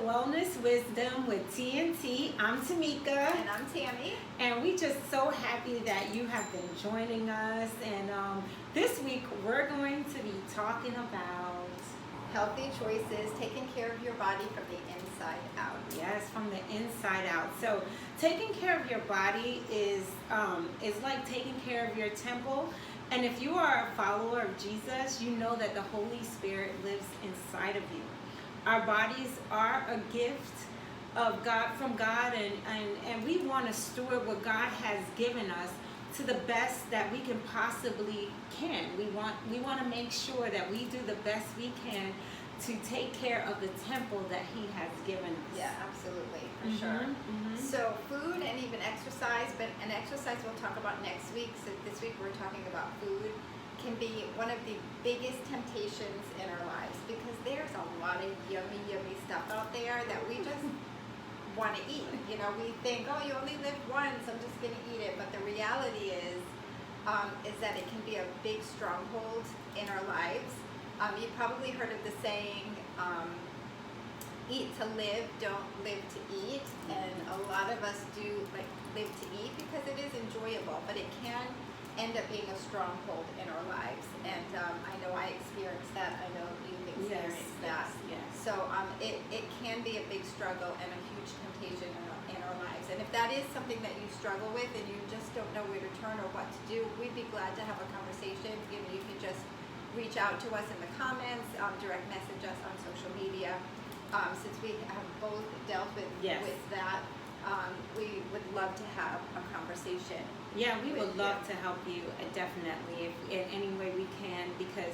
Wellness Wisdom with TNT. I'm Tamika. And I'm Tammy. And we just so happy that you have been joining us. And this week we're going to be talking about healthy choices, taking care of your body from the inside out. Yes, from the inside out. So taking care of your body is like taking care of your temple. And if you are a follower of Jesus, you know that the Holy Spirit lives inside of you. Our bodies are a gift of God, from God, and we want to steward what God has given us to the best that we can possibly can. We want to make sure that we do the best we can to take care of the temple that He has given us. Yeah, absolutely, for sure. So food and even exercise, but an exercise we'll talk about next week. So this week we're talking about food, can be one of the biggest temptations in our lives because there's a lot of yummy stuff out there that we just want to eat. You know, we think, oh, you only live once, I'm just going to eat it. But the reality is that it can be a big stronghold in our lives. You've probably heard of the saying, eat to live, don't live to eat. And a lot of us do like live to eat because it is enjoyable, but it can end up being a stronghold in our lives. And I know I experienced that. I know you've experienced that. Yes. So it can be a big struggle and a huge temptation in our lives. And if that is something that you struggle with and you just don't know where to turn or what to do, we'd be glad to have a conversation. You know, you can just reach out to us in the comments, direct message us on social media. Since we have both dealt with that, we would love to have a conversation. Yeah, we would love to help you, definitely, if in any way we can, because,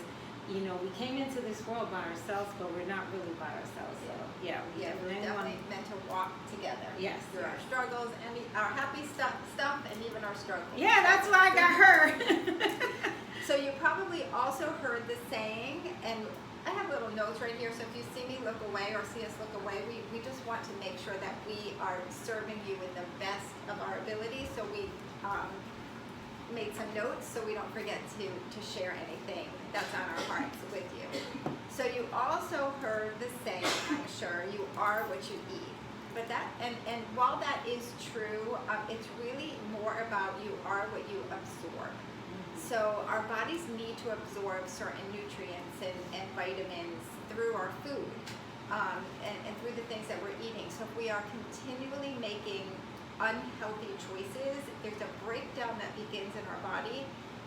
you know, we came into this world by ourselves, but we're not really by ourselves. So, we're definitely meant to walk together. Yes. Through our struggles and our happy stuff and even our struggles. Yeah, that's why I got her. So you probably also heard the saying, and I have little notes right here, so if you see me look away or see us look away, we just want to make sure that we are serving you with the best of our ability. So we made some notes so we don't forget to share anything that's on our hearts with you. So you also heard the saying, I'm sure, you are what you eat. But that, and while that is true, it's really more about you are what you absorb. So our bodies need to absorb certain nutrients and vitamins through our food and through the things that we're eating. So if we are continually making unhealthy choices, there's a breakdown that begins in our body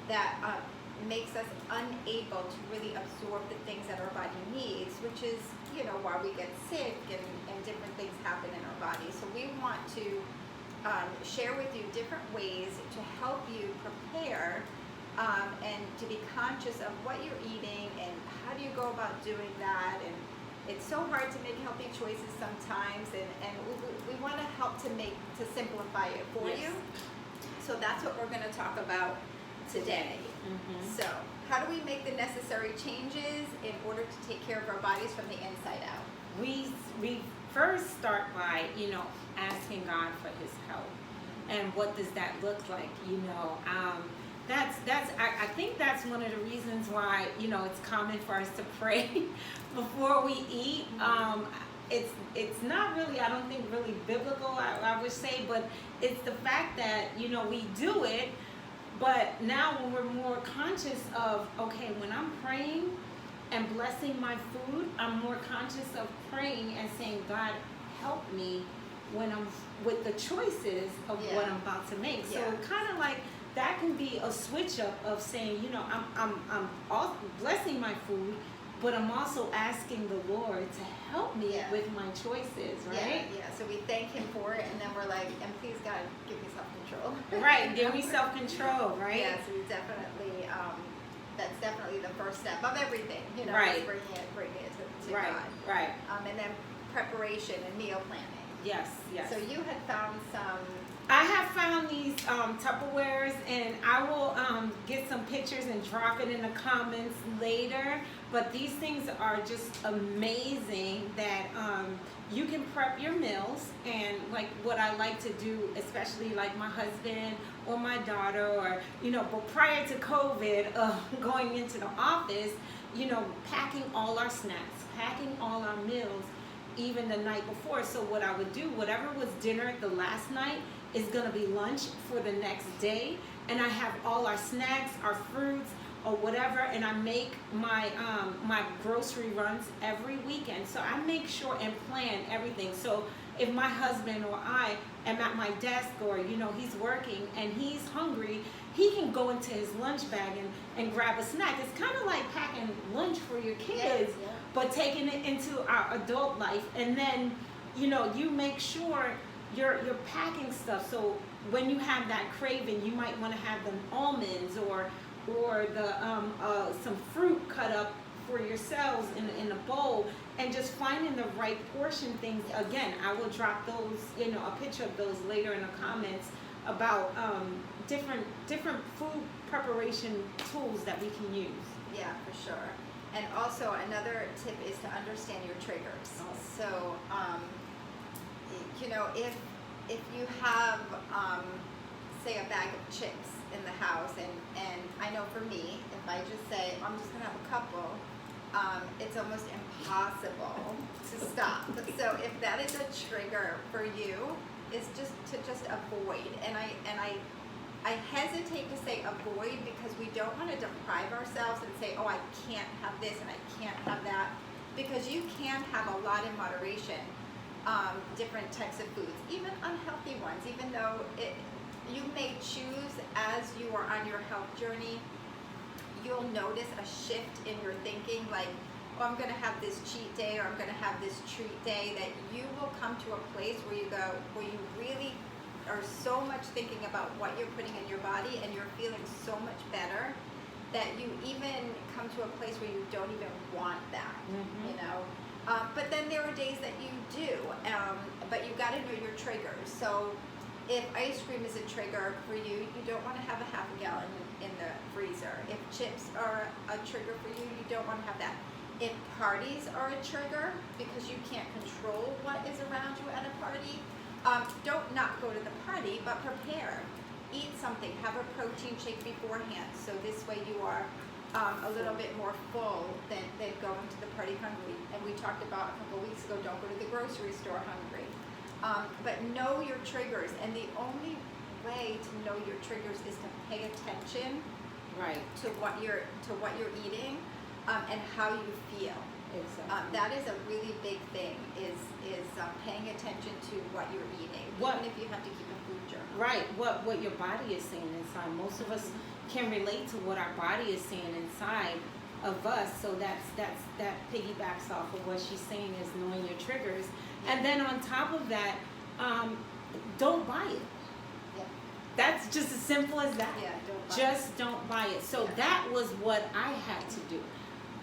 that makes us unable to really absorb the things that our body needs, which is, you know, why we get sick and different things happen in our body. So we want to share with you different ways to help you prepare and to be conscious of what you're eating and how do you go about doing that. And it's so hard to make healthy choices sometimes, and we want to help to simplify it for you. So that's what we're going to talk about today. So how do we make the necessary changes in order to take care of our bodies from the inside out? We first start by, you know, asking God for His help. And what does that look like? You know, I think that's one of the reasons why, you know, it's common for us to pray before we eat. It's not really, I don't think, really biblical, I would say, but it's the fact that, you know, we do it, but now when we're more conscious of, okay, when I'm praying and blessing my food, I'm more conscious of praying and saying, God, help me when I'm with the choices of what I'm about to make. So kind of like that can be a switch up of saying, you know, I'm also blessing my food, but I'm also asking the Lord to help me with my choices, right? Yeah. So we thank Him for it, and then we're like, and please God, give me self-control. Right, give me self-control, right? Yeah, so we definitely, that's definitely the first step of everything, you know, right. bringing it to right. God. Right. And then preparation and meal planning. Yes. So you had found some. I have found these Tupperwares, and I will get some pictures and drop it in the comments later. But these things are just amazing that you can prep your meals. And like what I like to do, especially like my husband or my daughter, or, you know, but prior to COVID, going into the office, you know, packing all our snacks, packing all our meals. even the night before. So what I would do, whatever was dinner the last night is gonna be lunch for the next day. And I have all our snacks, our fruits, or whatever, and I make my my grocery runs every weekend. So I make sure and plan everything. So if my husband or I am at my desk, or he's working and he's hungry, he can go into his lunch bag and grab a snack. It's kind of like packing lunch for your kids, but taking it into our adult life. And then you make sure you're packing stuff. So when you have that craving, you might want to have the almonds or the some fruit cut up for yourselves in a bowl, and just finding the right portion things. Again, I will drop those, a picture of those later in the comments about different food preparation tools that we can use. Yeah, for sure. And also another tip is to understand your triggers. So, if you have, say, a bag of chips in the house, and I know for me, if I just say, I'm just gonna have a couple, it's almost impossible to stop. So if that is a trigger for you, is just to avoid. And I hesitate to say avoid, because we don't want to deprive ourselves and say, oh, I can't have this and I can't have that, because you can have a lot in moderation, different types of foods, even unhealthy ones, even though you may choose as you are on your health journey, you'll notice a shift in your thinking, like, oh, I'm going to have this cheat day, or I'm going to have this treat day, that you will come to a place where you really are so much thinking about what you're putting in your body, and you're feeling so much better that you even come to a place where you don't even want that, but then there are days that you do, but you got to know your triggers. So if ice cream is a trigger for you, you don't want to have a half a gallon in the freezer. If chips are a trigger for you, you don't want to have that. If parties are a trigger because you can't control what is around you at a party, don't not go to the party, but prepare. Eat something. Have a protein shake beforehand, so this way you are a little bit more full than going to the party hungry. And we talked about a couple weeks ago, don't go to the grocery store hungry. But know your triggers, and the only way to know your triggers is to pay attention, right, to what you're eating, and how you feel. Exactly. That is a really big thing. Is paying attention to what you're eating, even if you have to keep a food journal. Right. What your body is saying inside. Most of us can relate to what our body is saying inside of us. So that piggybacks off of what she's saying, is knowing your triggers. And then on top of that, don't buy it. Yeah. That's just as simple as that. Yeah, Don't buy it. So that was what I had to do.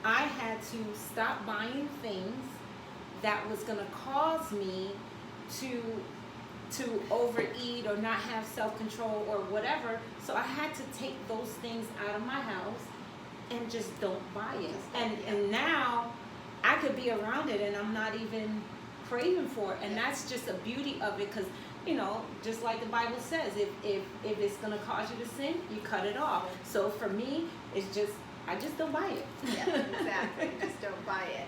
I had to stop buying things that was going to cause me to overeat or not have self-control or whatever. So I had to take those things out of my house and just don't buy it. And now I could be around it and I'm not even craving for it. And that's just the beauty of it, because just like the Bible says, if it's going to cause you to sin, you cut it off. So for me, it's just, I just don't buy it. Yeah, exactly. Just don't buy it.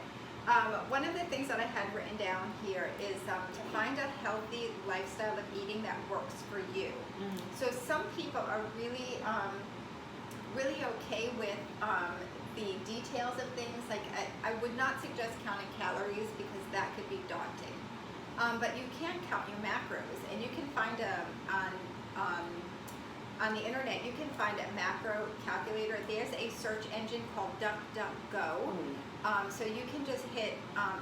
One of the things that I had written down here is to find a healthy lifestyle of eating that works for you. Mm-hmm. So some people are really okay with the details of things. Like I would not suggest counting calories, because that could be daunting. But you can count your macros, and you can find on the internet, you can find a macro calculator. There's a search engine called DuckDuckGo. So you can just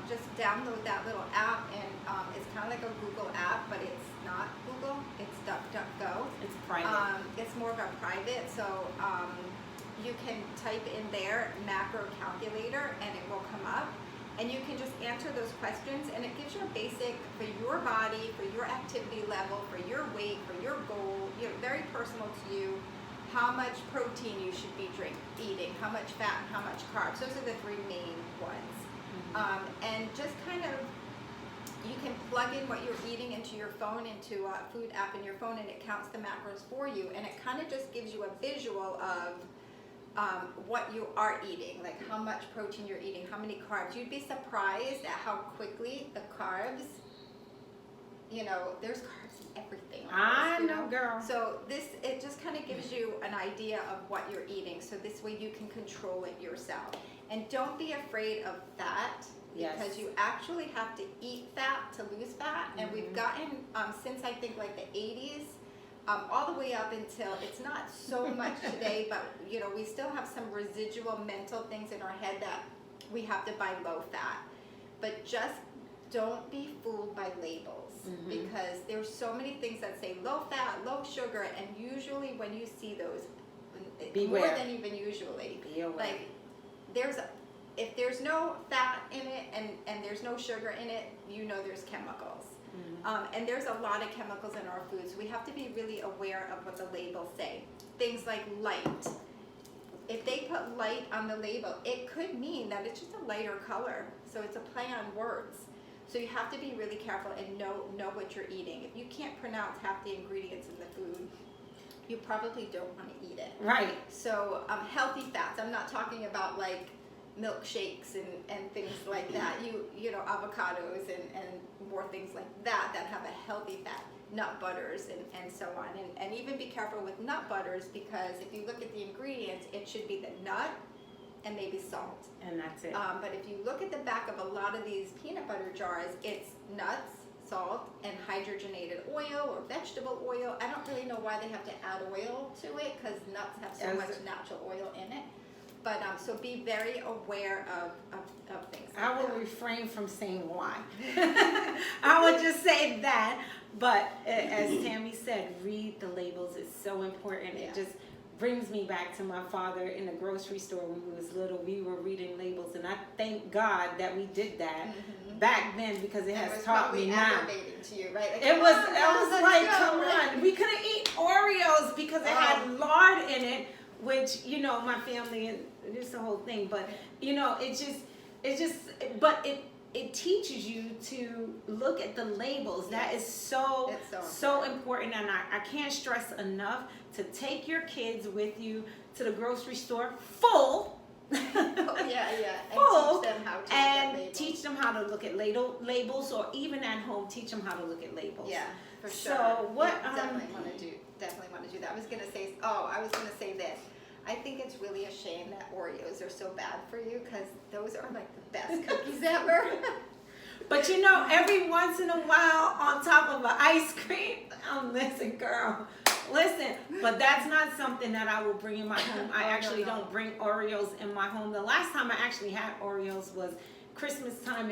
just download that little app, and it's kind of like a Google app, but it's not Google, it's DuckDuckGo. It's private. It's more of a private, so you can type in there macro calculator, and it will come up. And you can just answer those questions, and it gives you a basic for your body, for your activity level, for your weight, for your goal, very personal to you, how much protein you should be eating, how much fat, and how much carbs. Those are the three main ones. Mm-hmm. And just kind of, you can plug in what you're eating into your phone, into a food app in your phone, and it counts the macros for you. And it kind of just gives you a visual of what you are eating, like how much protein you're eating, how many carbs. You'd be surprised at how quickly the carbs, there's carbs in everything. I know, girl. So it just kind of gives you an idea of what you're eating, so this way you can control it yourself. And don't be afraid of fat, because you actually have to eat fat to lose fat. And we've gotten, since I think like the 80s, all the way up until, it's not so much today, but we still have some residual mental things in our head that we have to buy low fat. But just don't be fooled by labels, because there's so many things that say low fat, low sugar, and usually when you see those, Beware. more than even usually, Beware. like if there's no fat in it and there's no sugar in it, there's chemicals. And there's a lot of chemicals in our foods. We have to be really aware of what the labels say. Things like light. If they put light on the label, it could mean that it's just a lighter color. So it's a play on words. So you have to be really careful and know what you're eating. If you can't pronounce half the ingredients in the food, you probably don't want to eat it. Right. So healthy fats. I'm not talking about like milkshakes and things like that. Avocados and more things like that have a healthy fat. Nut butters and so on. And even be careful with nut butters, because if you look at the ingredients, it should be the nut and maybe salt. And that's it. But if you look at the back of a lot of these peanut butter jars, it's nuts, salt, and hydrogenated oil or vegetable oil. I don't really know why they have to add oil to it, because nuts have so much natural oil in it. But so be very aware of things like I will that. refrain from saying why. I would just say that. But as Tammy said, read the labels. It's so important. Yeah. It just brings me back to my father in the grocery store when we was little. We were reading labels, and I thank God that we did that back then, because it has taught me now. Aggravating to you, right? Like, It was let's like, go, come right? on. We couldn't eat Oreos because it had lard in it, which, my family, and it's the whole thing, but, but it teaches you to look at the labels. That is so important. And I can't stress enough to take your kids with you to the grocery store full. Full, and teach them how to look at labels, or even at home, teach them how to look at labels. Yeah, for sure. So what? Definitely want to do that. I was gonna say this. I think it's really a shame that Oreos are so bad for you, because those are like the best cookies ever. But every once in a while, on top of an ice cream, listen, girl. Listen, but that's not something that I will bring in my home. I actually don't bring Oreos in my home. The last time I actually had Oreos was Christmas time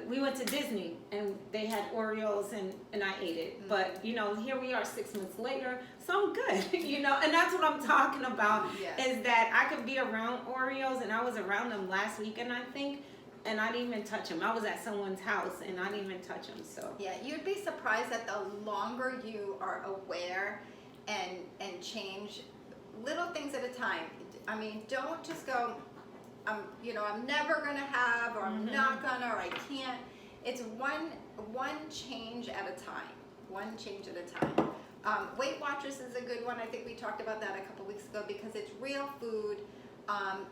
we went to Disney, and they had Oreos, and I ate it. But here we are 6 months later, so I'm good. And that's what I'm talking about. Is that I could be around Oreos, and I was around them last weekend, I think. And I didn't even touch them. I was at someone's house, and I didn't even touch them. So yeah, you'd be surprised that the longer you are aware and change little things at a time. I mean, don't just go, I'm never gonna have, or I'm not gonna, or I can't. It's one change at a time. One change at a time. Weight Watchers is a good one. I think we talked about that a couple weeks ago, because it's real food.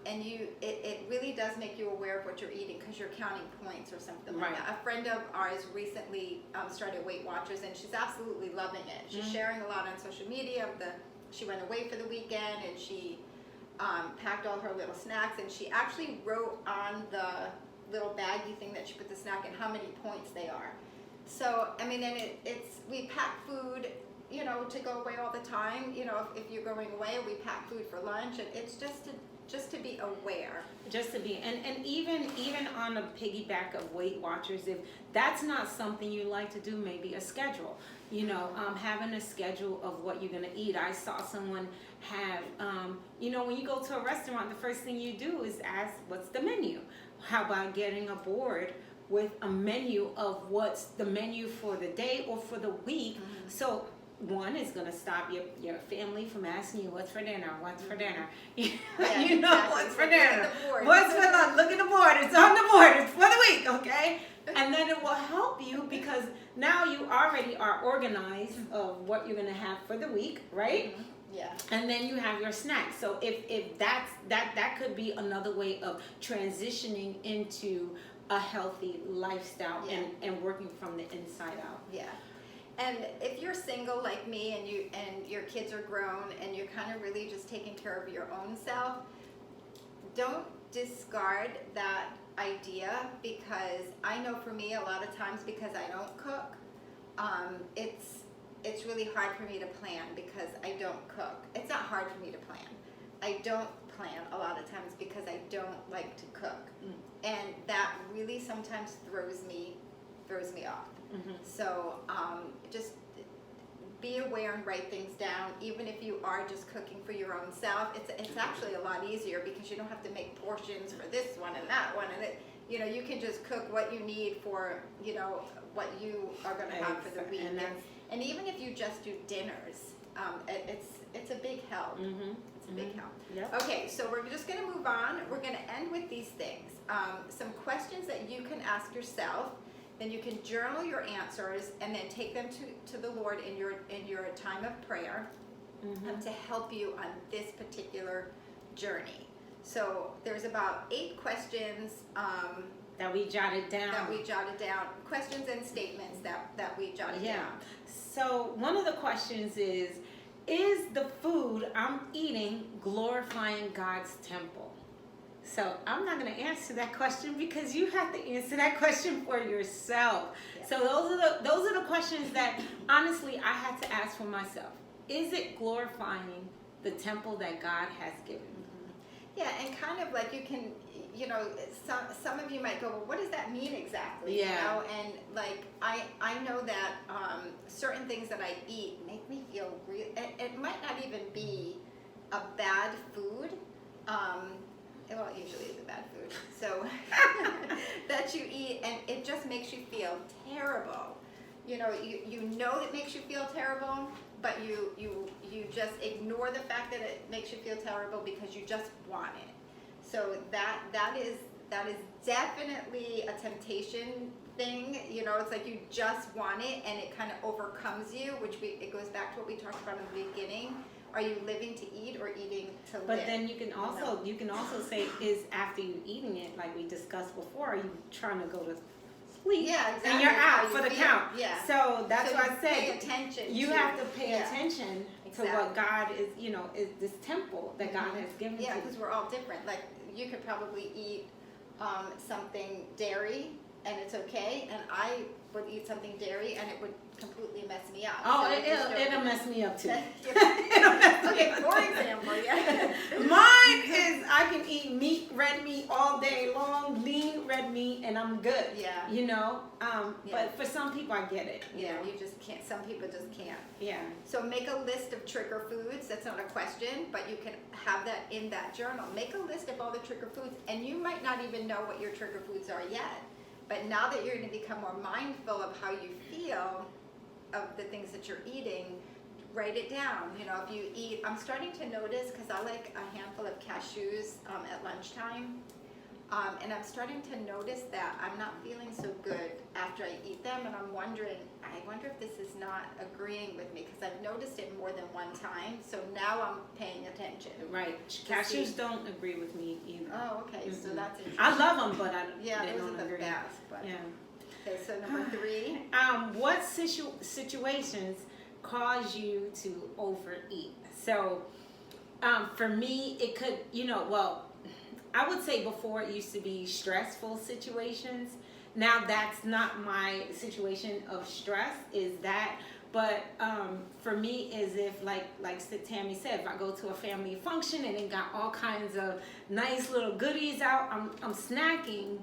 And it really does make you aware of what you're eating, because you're counting points or something like that. A friend of ours recently started Weight Watchers, and she's absolutely loving it. She's sharing a lot on social media of she went away for the weekend, and she packed all her little snacks, and she actually wrote on the little baggie thing that she put the snack in how many points they are. So I mean, and we pack food, to go away all the time. If you're going away, we pack food for lunch, and it's just to be aware. Just to be, and even on a piggyback of Weight Watchers, if that's not something you like to do, maybe a schedule. Having a schedule of what you're gonna eat. I saw someone have, when you go to a restaurant, the first thing you do is ask, what's the menu? How about getting a board with a menu of what's the menu for the day or for the week? So one is going to stop your family from asking you what's for dinner. What's for dinner? What's for dinner. What's for lunch? Look at the board. It's on the board. It's for the week, okay? And then it will help you, because now you already are organized of what you're going to have for the week, right? Yeah. And then you have your snacks. So if that could be another way of transitioning into a healthy lifestyle, Yeah. and working from the inside out. Yeah. And if you're single like me and your kids are grown and you're kind of really just taking care of your own self, don't discard that idea, because I know for me a lot of times, because I don't cook, it's really hard for me to plan because I don't cook. It's not hard for me to plan. I don't plan a lot of times because I don't like to cook. And that really sometimes throws me off. So just be aware and write things down. Even if you are just cooking for your own self, it's actually a lot easier because you don't have to make portions for this one and that one, and you can just cook what you need for what you are going to have for the week. And even if you just do dinners, it's a big help. It's a big help. Yep. Okay, so we're just going to move on. We're going to end with these things. Some questions that you can ask yourself. Then you can journal your answers and then take them to the Lord in your time of prayer to help you on this particular journey. So there's about 8 questions that we jotted down. Questions and statements that we jotted Yeah. down. So one of the questions is the food I'm eating glorifying God's temple? So I'm not going to answer that question because you have to answer that question for yourself. Yeah. So those are the questions that honestly I had to ask for myself. Is it glorifying the temple that God has given me? Yeah, and kind of like you can, some of you might go, well, what does that mean exactly? Yeah. And like I know that certain things that I eat make me feel real. It might not even be a bad food. Well, it usually is a bad food. So that you eat, and it just makes you feel terrible. You know it makes you feel terrible, but you just ignore the fact that it makes you feel terrible because you just want it. So that is definitely a temptation thing. It's like you just want it, and it kind of overcomes you, it goes back to what we talked about in the beginning. Are you living to eat or eating to live? But then you can also say, is after you eating it, like we discussed before, are you trying to go to sleep? Yeah, exactly. And you're out for the count. Yeah. So that's why I said pay attention. You have to pay attention to what God is, is this temple that God has given to you. Yeah, because we're all different. Like you could probably eat something dairy and it's okay, and I would eat something dairy and it would completely mess me up. Oh, so it'll mess me up too. Okay, for example, yeah. Mine is I can eat red meat all day long, lean red meat, and I'm good. Yeah. But for some people, I get it. You just can't. Some people just can't. Yeah. So make a list of trigger foods. That's not a question, but you can have that in that journal. Make a list of all the trigger foods, and you might not even know what your trigger foods are yet. But now that you're going to become more mindful of how you feel of the things that you're eating, write it down. If you eat, I'm starting to notice, because I like a handful of cashews at lunchtime, and I'm starting to notice that I'm not feeling so good after I eat them, and I wonder if this is not agreeing with me, because I've noticed it more than one time, so now I'm paying attention. Right. Cashews don't agree with me either. Oh, okay, so that's interesting. I love them, but they those don't are the agree. best. But. Yeah. Okay, so number 3. What situations cause you to overeat? So, for me, it could, I would say before it used to be stressful situations. Now that's not my situation of stress, but for me is if like Tammy said, if I go to a family function and it got all kinds of nice little goodies out, I'm snacking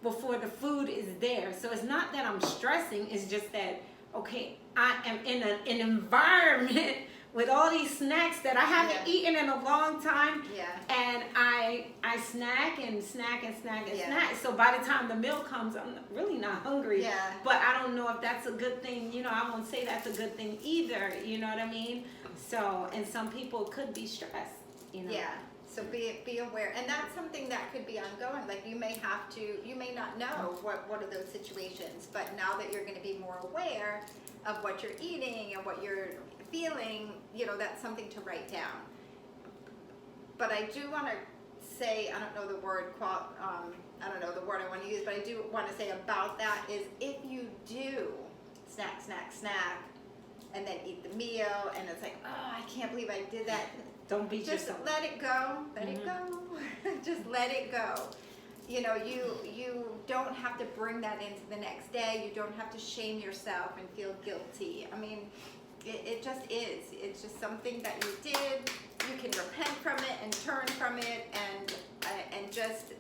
before the food is there. So it's not that I'm stressing, it's just that, okay, I am in an environment with all these snacks that I haven't eaten in a long time, and I snack and snack and snack and snack. So by the time the meal comes, I'm really not hungry. But I don't know if that's a good thing. I won't say that's a good thing either. You know what I mean? So, and some people could be stressed. Yeah. So be aware, and that's something that could be ongoing. Like you may not know what are those situations, but now that you're going to be more aware of what you're eating and what you're feeling, that's something to write down. But I do want to say, I don't know the word, I don't know the word I want to use, but I do want to say about that is if you do snack, snack, snack, and then eat the meal, and it's like, oh, I can't believe I did that. Don't beat Just yourself. let it go. Let it go. Just let it go. You don't have to bring that into the next day. You don't have to shame yourself and feel guilty. I mean, it just is. It's just something that you did. You can repent from it and turn from it, and just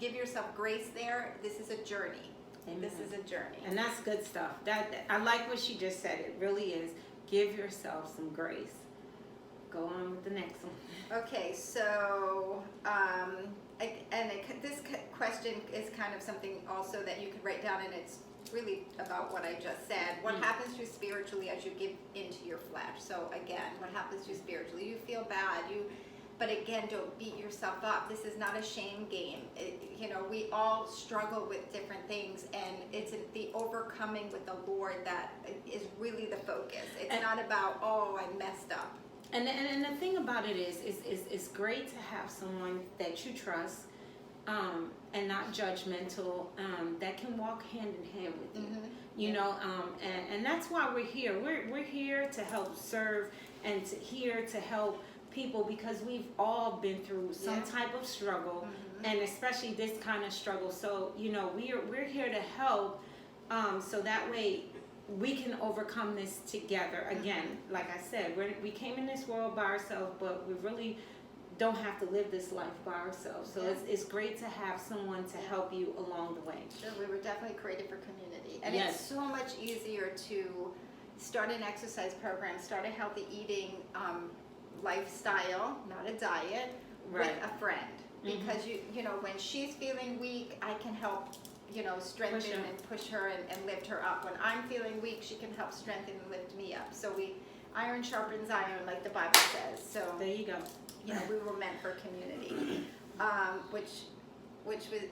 give yourself grace there. This is a journey. Amen. This is a journey. And that's good stuff. That I like what she just said. It really is. Give yourself some grace. Go on with the next one. Okay, so this question is kind of something also that you could write down, and it's really about what I just said. What happens to you spiritually as you give into your flesh? So again, what happens to you spiritually? You feel bad. But again, don't beat yourself up. This is not a shame game. We all struggle with different things, and it's the overcoming with the Lord that is really the focus. It's not about, oh, I messed up. And the thing about it is it's great to have someone that you trust, and not judgmental, that can walk hand in hand with you. And that's why we're here. We're here to help serve and here to help people, because we've all been through some type of struggle, and especially this kind of struggle. So we're here to help, so that way we can overcome this together. Again, like I said, we came in this world by ourselves, but we really don't have to live this life by ourselves. So it's great to have someone to help you along the way. Sure, we were definitely created for community, and it's so much easier to start an exercise program, start a healthy eating lifestyle, not a diet, with a friend. Because when she's feeling weak, I can help strengthen and push her and lift her up. When I'm feeling weak, she can help strengthen and lift me up. So iron sharpens iron, like the Bible says. So there you go. We were meant for community, which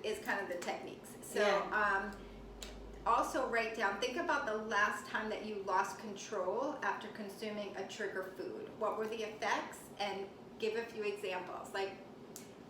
is kind of the techniques. So also write down, think about the last time that you lost control after consuming a trigger food. What were the effects? And give a few examples. Like,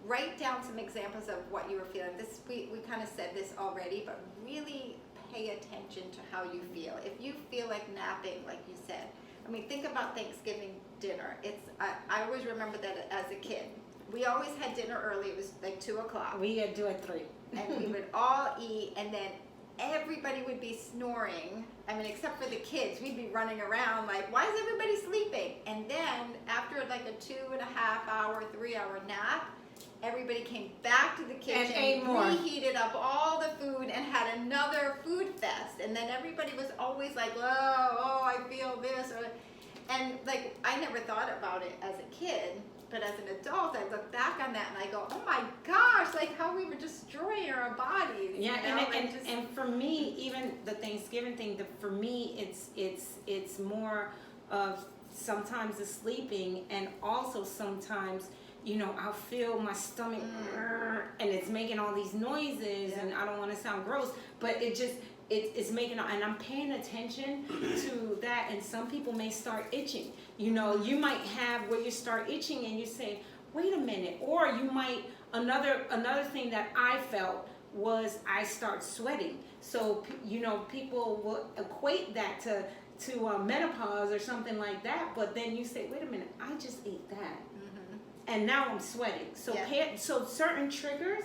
write down some examples of what you were feeling. We kind of said this already, but really pay attention to how you feel. If you feel like napping, like you said, I mean, think about Thanksgiving dinner. I always remember that as a kid. We always had dinner early. It was like 2 o'clock. We had to do it 3. And we would all eat, and then everybody would be snoring. I mean, except for the kids, we'd be running around like, why is everybody sleeping? And then after like a 2.5 hour, 3 hour nap, everybody came back to the kitchen, and reheated up all the food, and had another food fest. And then everybody was always like, oh, I feel this. And like, I never thought about it as a kid, but as an adult, I look back on that and I go, oh my gosh, like how we were destroying our bodies. Yeah, and for me, even the Thanksgiving thing, for me, it's more of sometimes the sleeping, and also sometimes, I'll feel my stomach, and it's making all these noises, and I don't want to sound gross, but it's making, and I'm paying attention to that. And some people may start itching. You might have where you start itching and you say, wait a minute. Or you might, another thing that I felt was I start sweating. So, people will equate that to menopause or something like that. But then you say, wait a minute, I just ate that. And now I'm sweating. So so certain triggers,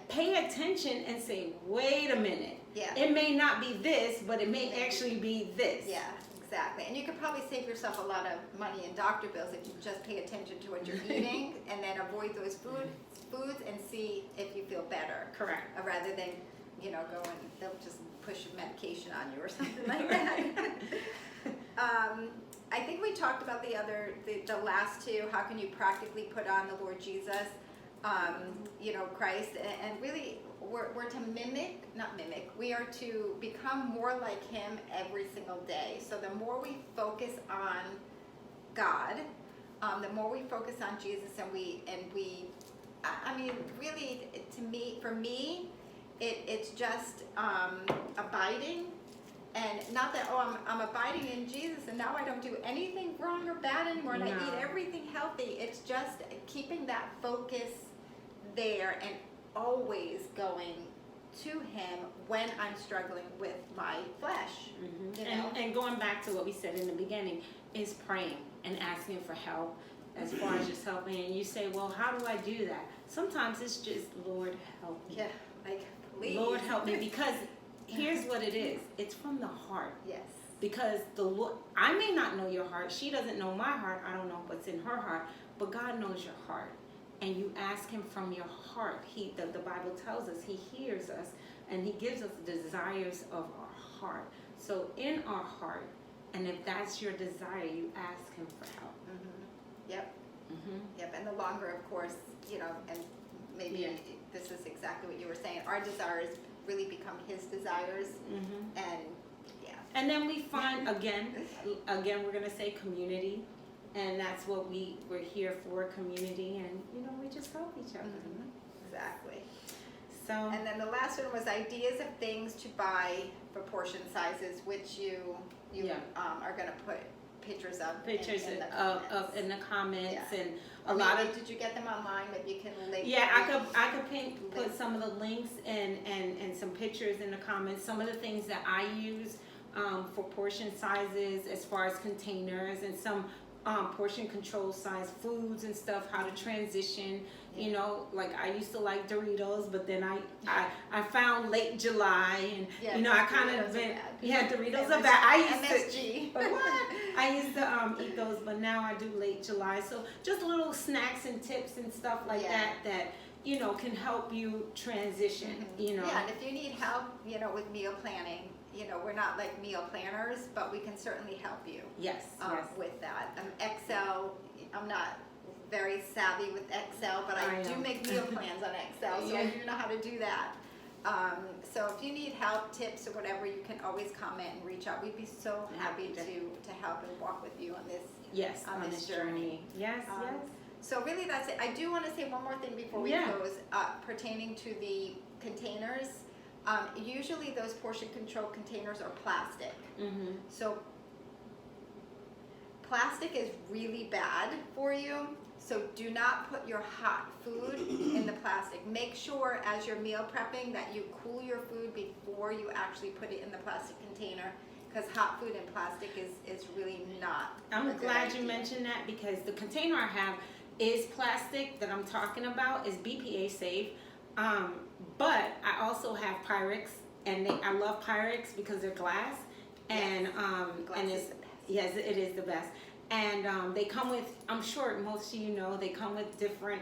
pay attention and say, wait a minute. It may not be this, but it may actually be this. Yeah, exactly. And you could probably save yourself a lot of money in doctor bills if you just pay attention to what you're eating and then avoid those foods and see if you feel better. Correct. Rather than, go and they'll just push medication on you or something like that. I think we talked about the last two. How can you practically put on the Lord Jesus, Christ, and really we're to we are to become more like Him every single day. So the more we focus on God, the more we focus on Jesus, and we I mean, really, for me, it's just abiding And not that, oh, I'm abiding in Jesus and now I don't do anything wrong or bad anymore and I No. eat everything healthy. It's just keeping that focus there and always going to Him when I'm struggling with my flesh. You know? And going back to what we said in the beginning is praying and asking for help as far as just helping. And you say, well, how do I do that? Sometimes it's just, Lord, help me. Yeah, like, please. Lord, help me. Because here's what it is. It's from the heart. Yes. Because the Lord, I may not know your heart. She doesn't know my heart. I don't know what's in her heart. But God knows your heart. And you ask Him from your heart. The Bible tells us He hears us. And He gives us the desires of our heart. So in our heart, and if that's your desire, you ask Him for help. Yep. Yep. And the longer, of course, you know, and maybe this is exactly what you were saying, our desires really become His desires. And yeah. And then we find, again, we're going to say community. And that's what we're here for, community. And, you know, we just help each other. Exactly. So. And then the last one was ideas of things to buy for portion sizes, which you are going to put pictures of in the comments and a lot of. Did you get them online? Maybe you can link. Yeah, I could put some of the links and some pictures in the comments. Some of the things that I use for portion sizes as far as containers and some portion control size foods and stuff, how to transition. You know, like I used to like Doritos, but then I found late July and you know I kind of been Doritos are bad. I used to eat those, but now I do late July. So just little snacks and tips and stuff like that you know can help you transition. You know. Yeah, and if you need help, you know, with meal planning. You know, we're not like meal planners, but we can certainly help you. Yes. With that. Excel, I'm not very savvy with Excel, but I do make meal plans on Excel, so I do know how to do that. So if you need help, tips, or whatever, you can always comment and reach out. We'd be so happy to help and walk with you on this on this journey. Yes. So really, that's it. I do want to say one more thing before we close, pertaining to the containers. Usually those portion control containers are plastic. So plastic is really bad for you. So do not put your hot food in the plastic. Make sure as you're meal prepping that you cool your food before you actually put it in the plastic container, because hot food in plastic is really not. I'm glad you mentioned that, because the container I have is plastic that I'm talking about, is BPA safe. But I also have Pyrex, and I love Pyrex because they're glass, and glass is the best. Yes, it is the best. And they come with, I'm sure most of you know, they come with different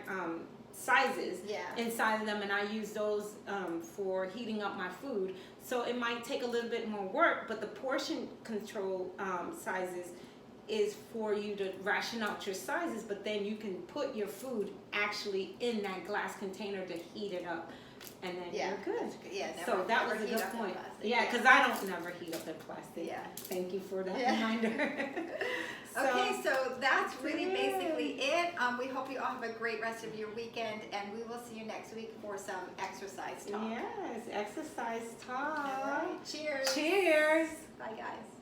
sizes inside of them, and I use those for heating up my food. So it might take a little bit more work, but the portion control sizes is for you to ration out your sizes, but then you can put your food actually in that glass container to heat it up, and then you're good. So that was a good point. Because I don't never heat up in plastic. Thank you for that reminder. Okay, so that's really basically it. We hope you all have a great rest of your weekend, and we will see you next week for some exercise talk. Yes, exercise talk. All right. Cheers. Cheers. Bye, guys.